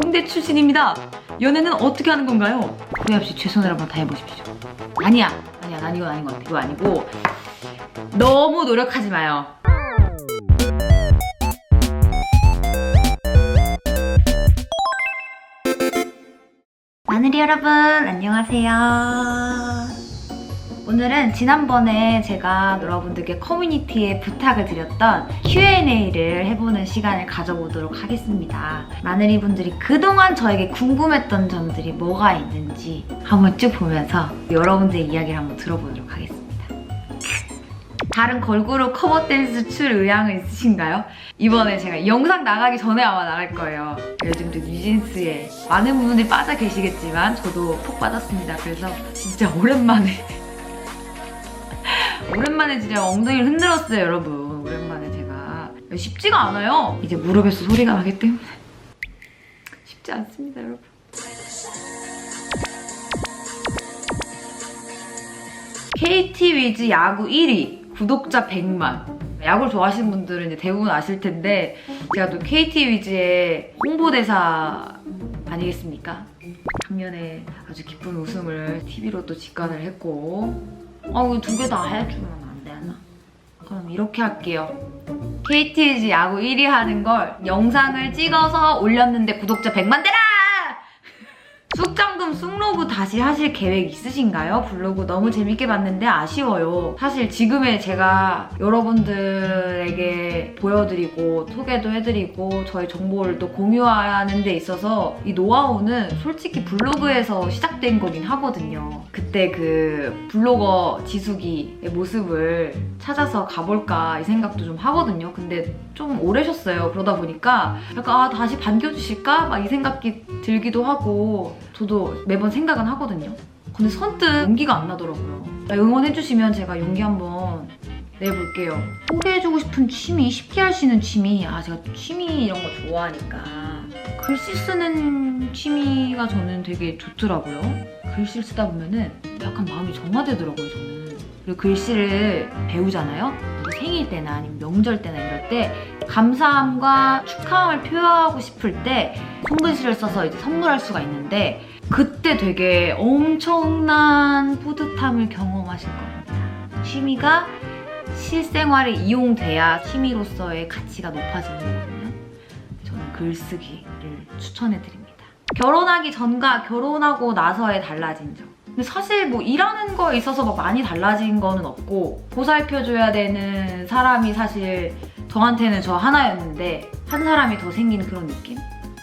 홍대 출신입니다. 연애는 어떻게 하는 건가요? 후회 없이 최선을 한번 다해보십시오. 아니야, 난 이건 아닌 것 같아. 이거 아니고 너무 노력하지 마요. 마늘이 여러분, 안녕하세요. 오늘은 지난번에 제가 여러분들께 커뮤니티에 부탁을 드렸던 Q&A를 해보는 시간을 가져보도록 하겠습니다. 마늘이 분들이 그동안 저에게 궁금했던 점들이 뭐가 있는지 한번 쭉 보면서 여러분들의 이야기를 한번 들어보도록 하겠습니다. 다른 걸그룹 커버 댄스 출 의향은 있으신가요? 이번에 제가 영상 나가기 전에 아마 나갈 거예요. 요즘도 뉴진스에 많은 분들이 빠져 계시겠지만 저도 푹 빠졌습니다. 그래서 진짜 오랜만에 진짜 엉덩이를 흔들었어요, 여러분. 오랜만에 제가. 쉽지가 않아요. 이제 무릎에서 소리가 나기 때문에 쉽지 않습니다, 여러분. KT 위즈 야구 1위, 구독자 100만. 야구를 좋아하시는 분들은 이제 대부분 아실 텐데 제가 또 KT 위즈의 홍보대사 아니겠습니까? 작년에 아주 기쁜 우승을 TV로 또 직관을 했고 두 개 다 해주면 안 되나? 그럼 이렇게 할게요. KT 위즈 야구 1위 하는 걸 영상을 찍어서 올렸는데 구독자 100만 되라! 쑥장금 쑥로그 다시 하실 계획 있으신가요? 블로그 너무 재밌게 봤는데 아쉬워요. 사실 지금의 제가 여러분들에게 보여드리고 소개도 해드리고 저희 정보를 또 공유하는 데 있어서 이 노하우는 솔직히 블로그에서 시작된 거긴 하거든요. 그때 그 블로거 지숙이의 모습을 찾아서 가볼까 이 생각도 좀 하거든요. 근데 좀 오래 쉬었어요. 그러다 보니까 약간 다시 반겨주실까? 막 이 생각이 들기도 하고 저도 매번 생각은 하거든요. 근데 선뜻 용기가 안 나더라고요. 응원해주시면 제가 용기 한번 내볼게요. 소개해주고 싶은 취미, 쉽게 할 수 있는 취미. 제가 취미 이런 거 좋아하니까 글씨 쓰는 취미가 저는 되게 좋더라고요. 글씨를 쓰다 보면은 약간 마음이 정화되더라고요, 저는. 그리고 글씨를 배우잖아요? 생일 때나 아니면 명절 때나 이럴 때 감사함과 축하함을 표현하고 싶을 때 손글씨를 써서 이제 선물할 수가 있는데 그때 되게 엄청난 뿌듯함을 경험하실 겁니다. 취미가 실생활에 이용돼야 취미로서의 가치가 높아지는 거거든요. 저는 글쓰기를 추천해드립니다. 결혼하기 전과 결혼하고 나서의 달라진 점. 근데 사실 뭐 일하는 거에 있어서 막 많이 달라진 거는 없고 보살펴줘야 되는 사람이 사실 저한테는 저 하나였는데 한 사람이 더 생기는 그런 느낌?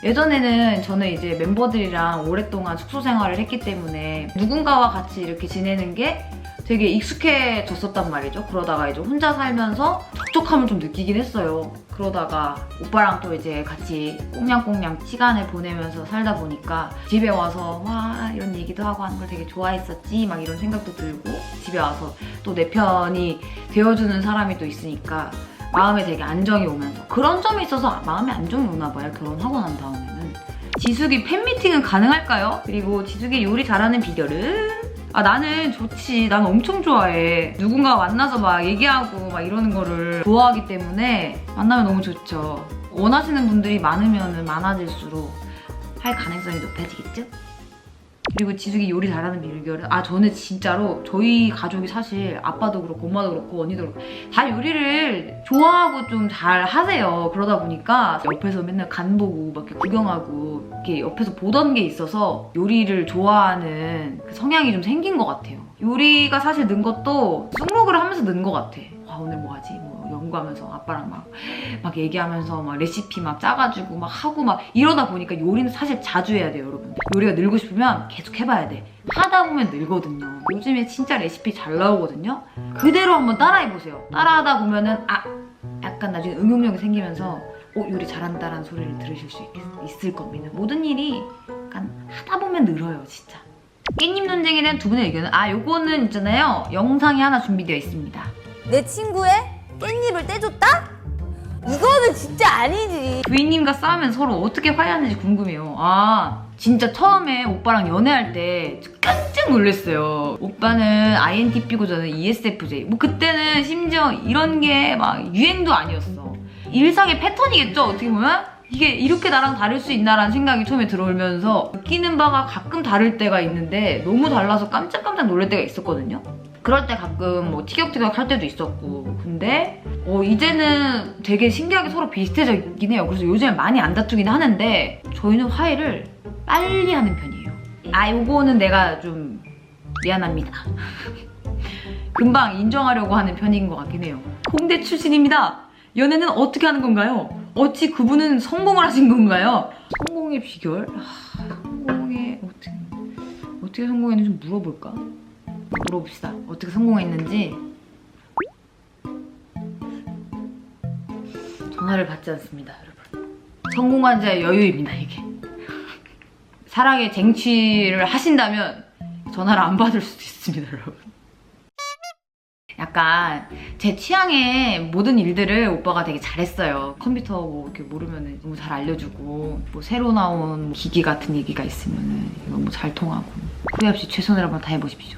예전에는 저는 이제 멤버들이랑 오랫동안 숙소 생활을 했기 때문에 누군가와 같이 이렇게 지내는 게 되게 익숙해졌었단 말이죠. 그러다가 이제 혼자 살면서 적적함을 좀 느끼긴 했어요. 그러다가 오빠랑 또 이제 같이 꽁냥꽁냥 시간을 보내면서 살다 보니까 집에 와서 와 이런 얘기도 하고 하는 걸 되게 좋아했었지 막 이런 생각도 들고 집에 와서 또 내 편이 되어주는 사람이 또 있으니까 마음에 되게 안정이 오면서 그런 점이 있어서 마음에 안정이 오나 봐요. 결혼하고 난 다음에는. 지숙이 팬미팅은 가능할까요? 그리고 지숙이 요리 잘하는 비결은? 나는 좋지. 난 엄청 좋아해. 누군가 만나서 막 얘기하고 막 이러는 거를 좋아하기 때문에 만나면 너무 좋죠. 원하시는 분들이 많으면 많아질수록 할 가능성이 높아지겠죠? 그리고 지숙이 요리 잘하는 비결은 저는 진짜로 저희 가족이 사실 아빠도 그렇고 엄마도 그렇고 언니도 그렇고 다 요리를 좋아하고 좀 잘 하세요. 그러다 보니까 옆에서 맨날 간 보고 막 이렇게 구경하고 이렇게 옆에서 보던 게 있어서 요리를 좋아하는 그 성향이 좀 생긴 것 같아요. 요리가 사실 는 것도 쑥로그를 하면서 는 것 같아. 오늘 뭐 하지? 뭐 연구하면서 아빠랑 막 얘기하면서 막 레시피 막 짜가지고 막 하고 막 이러다 보니까 요리는 사실 자주 해야 돼요, 여러분. 요리가 늘고 싶으면 계속 해봐야 돼. 하다 보면 늘거든요. 요즘에 진짜 레시피 잘 나오거든요. 그대로 한번 따라해보세요. 따라하다 보면은 약간 나중에 응용력이 생기면서 요리 잘한다라는 소리를 들으실 수 있을 겁니다. 모든 일이 약간 하다 보면 늘어요, 진짜. 깻잎 논쟁에 대한 두 분의 의견은 요거는 있잖아요. 영상이 하나 준비되어 있습니다. 내 친구의 깻잎을 떼줬다? 이거는 진짜 아니지. 부인님과 싸우면 서로 어떻게 화해하는지 궁금해요. 진짜 처음에 오빠랑 연애할 때 깜짝 놀랐어요. 오빠는 INTP고 저는 ESFJ. 뭐 그때는 심지어 이런 게 막 유행도 아니었어. 일상의 패턴이겠죠, 어떻게 보면? 이게 이렇게 나랑 다를 수 있나라는 생각이 처음에 들어오면서 느끼는 바가 가끔 다를 때가 있는데 너무 달라서 깜짝깜짝 놀랄 때가 있었거든요. 그럴 때 가끔 뭐 티격태격 할 때도 있었고 근데 이제는 되게 신기하게 서로 비슷해져 있긴 해요. 그래서 요즘에 많이 안 다투긴 하는데 저희는 화해를 빨리 하는 편이에요. 요거는 내가 좀 미안합니다. 금방 인정하려고 하는 편인 것 같긴 해요. 공대 출신입니다. 연애는 어떻게 하는 건가요? 어찌 그분은 성공을 하신 건가요? 성공의 비결? 성공의 어떻게 성공했는지 좀 물어볼까? 물어봅시다. 어떻게 성공했는지. 전화를 받지 않습니다, 여러분. 성공한 자의 여유입니다, 이게. 사랑의 쟁취를 하신다면 전화를 안 받을 수도 있습니다, 여러분. 약간 제 취향의 모든 일들을 오빠가 되게 잘했어요. 컴퓨터 뭐 이렇게 모르면 너무 잘 알려주고 뭐 새로 나온 기기 같은 얘기가 있으면 너무 잘 통하고 후회 없이 최선을 한번 다해보십시오.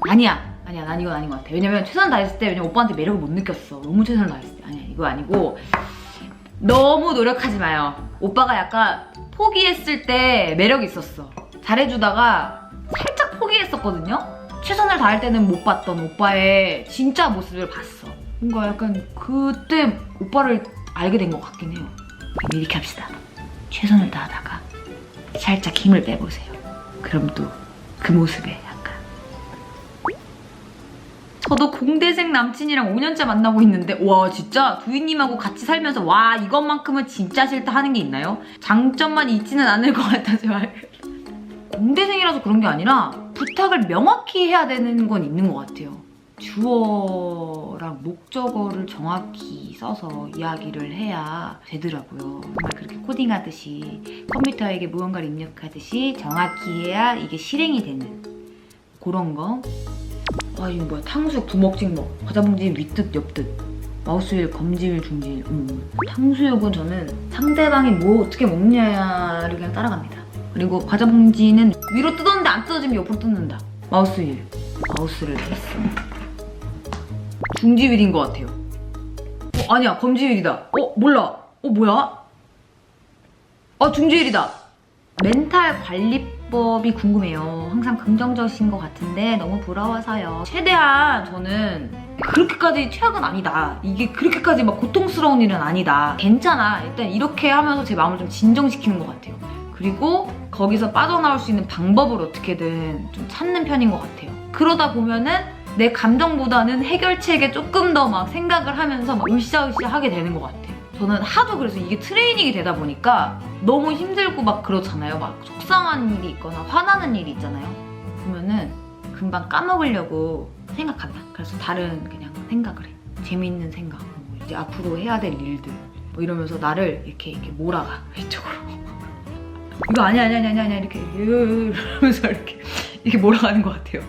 아니야 난 이건 아닌 것 같아. 왜냐면 최선 다했을 때 왜냐면 오빠한테 매력을 못 느꼈어. 너무 최선을 다했을 때. 아니야 이거 아니고 너무 노력하지 마요. 오빠가 약간 포기했을 때 매력이 있었어. 잘해주다가 살짝 포기했었거든요. 최선을 다할 때는 못 봤던 오빠의 진짜 모습을 봤어. 뭔가 약간 그때 오빠를 알게 된 것 같긴 해요. 이렇게 합시다. 최선을 다하다가 살짝 힘을 빼보세요. 그럼 또 그 모습에 약간 저도 공대생 남친이랑 5년째 만나고 있는데 와 진짜 두희님하고 같이 살면서 와 이것만큼은 진짜 싫다 하는 게 있나요? 장점만 있지는 않을 것 같아 제발. 공대생이라서 그런 게 아니라 부탁을 명확히 해야 되는 건 있는 것 같아요. 주어랑 목적어를 정확히 써서 이야기를 해야 되더라고요. 정말 그렇게 코딩하듯이 컴퓨터에게 무언가를 입력하듯이 정확히 해야 이게 실행이 되는 그런 거. 이거 뭐야 탕수육 두먹찍먹 과자봉지 윗뜻 옆뜻 마우스휠 검지휠 중지휠. 탕수육은 저는 상대방이 뭐 어떻게 먹냐를 그냥 따라갑니다. 그리고 과자봉지는 위로 뜯었는데 안 뜯어지면 옆으로 뜯는다. 마우스를 했어. 중지휠인 것 같아요. 아니야 검지휠이다. 몰라. 뭐야? 중지휠이다. 멘탈 관리법이 궁금해요. 항상 긍정적이신 것 같은데 너무 부러워서요. 최대한 저는 그렇게까지 최악은 아니다. 이게 그렇게까지 막 고통스러운 일은 아니다. 괜찮아. 일단 이렇게 하면서 제 마음을 좀 진정시키는 것 같아요. 그리고 거기서 빠져나올 수 있는 방법을 어떻게든 좀 찾는 편인 것 같아요. 그러다 보면은 내 감정보다는 해결책에 조금 더 막 생각을 하면서 막 으쌰으쌰 하게 되는 것 같아요. 저는 하도 그래서 이게 트레이닝이 되다 보니까 너무 힘들고 막 그렇잖아요. 막 속상한 일이 있거나 화나는 일이 있잖아요. 그러면은 금방 까먹으려고 생각한다. 그래서 다른 그냥 생각을 해. 재미있는 생각, 이제 앞으로 해야 될 일들 뭐 이러면서 나를 이렇게 몰아가 이쪽으로. 이거 아니야 이렇게 이러면서 이렇게 몰아가는 것 같아요.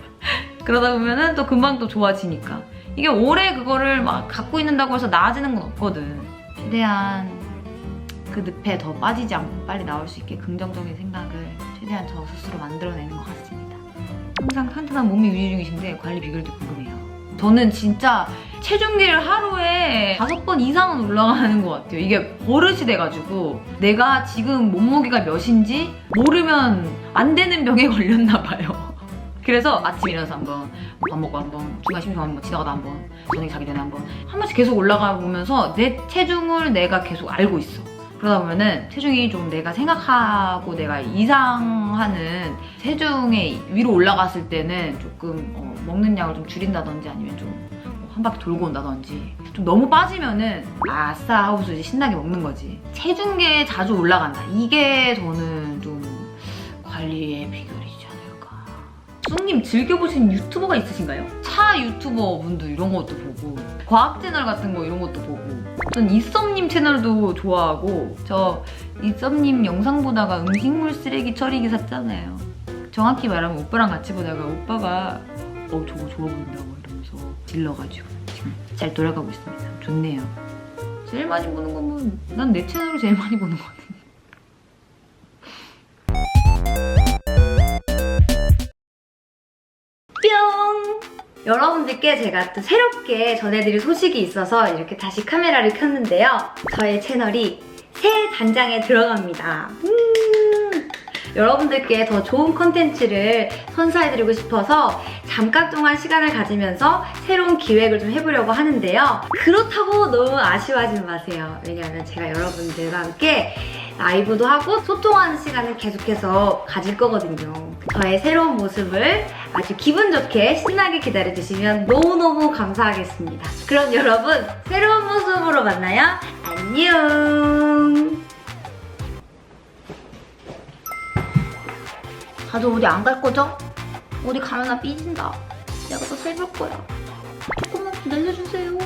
그러다 보면은 또 금방 또 좋아지니까. 이게 오래 그거를 막 갖고 있는다고 해서 나아지는 건 없거든. 최대한 그 늪에 더 빠지지 않고 빨리 나올 수 있게 긍정적인 생각을 최대한 저 스스로 만들어내는 것 같습니다. 항상 탄탄한 몸이 유지 중이신데 관리 비결도 궁금해요. 저는 진짜 체중계를 하루에 5번 이상은 올라가는 것 같아요. 이게 버릇이 돼가지고 내가 지금 몸무게가 몇인지 모르면 안 되는 병에 걸렸나 봐요. 그래서 아침 일어나서 한번, 밥 먹고 한번, 중간 심심 한번, 지나가다 한번, 저녁에 자기 전에 한번 번씩 계속 올라가 보면서 내 체중을 내가 계속 알고 있어. 그러다 보면은 체중이 좀 내가 생각하고 내가 이상하는 체중에 위로 올라갔을 때는 조금 먹는 양을 좀 줄인다든지 아니면 좀 한 바퀴 돌고 온다든지 좀 너무 빠지면은 아싸 하고서 이제 신나게 먹는 거지. 체중계에 자주 올라간다. 이게 저는 좀 관리의 비결이지 않을까. 쑥님 즐겨보신 유튜버가 있으신가요? 차 유튜버 분도 이런 것도 보고 과학 채널 같은 거 이런 것도 보고 전 이썸님 채널도 좋아하고 저 이썸님 영상 보다가 음식물 쓰레기 처리기 샀잖아요. 정확히 말하면 오빠랑 같이 보다가 오빠가 저거 좋아 보인다고 이러면서 질러가지고 지금 잘 돌아가고 있습니다. 좋네요. 제일 많이 보는 거면 난 내 채널을 제일 많이 보는 거 같은데. 뿅! 여러분들께 제가 또 새롭게 전해드릴 소식이 있어서 이렇게 다시 카메라를 켰는데요. 저의 채널이 새 단장에 들어갑니다. 여러분들께 더 좋은 컨텐츠를 선사해드리고 싶어서 잠깐 동안 시간을 가지면서 새로운 기획을 좀 해보려고 하는데요. 그렇다고 너무 아쉬워하지 마세요. 왜냐하면 제가 여러분들과 함께 라이브도 하고 소통하는 시간을 계속해서 가질 거거든요. 저의 새로운 모습을 아주 기분 좋게 신나게 기다려주시면 너무너무 감사하겠습니다. 그럼 여러분, 새로운 모습으로 만나요. 안녕! 다들 어디 안 갈 거죠? 어디 가면 나 삐진다. 내가 더 살볼 거야. 조금만 기다려주세요.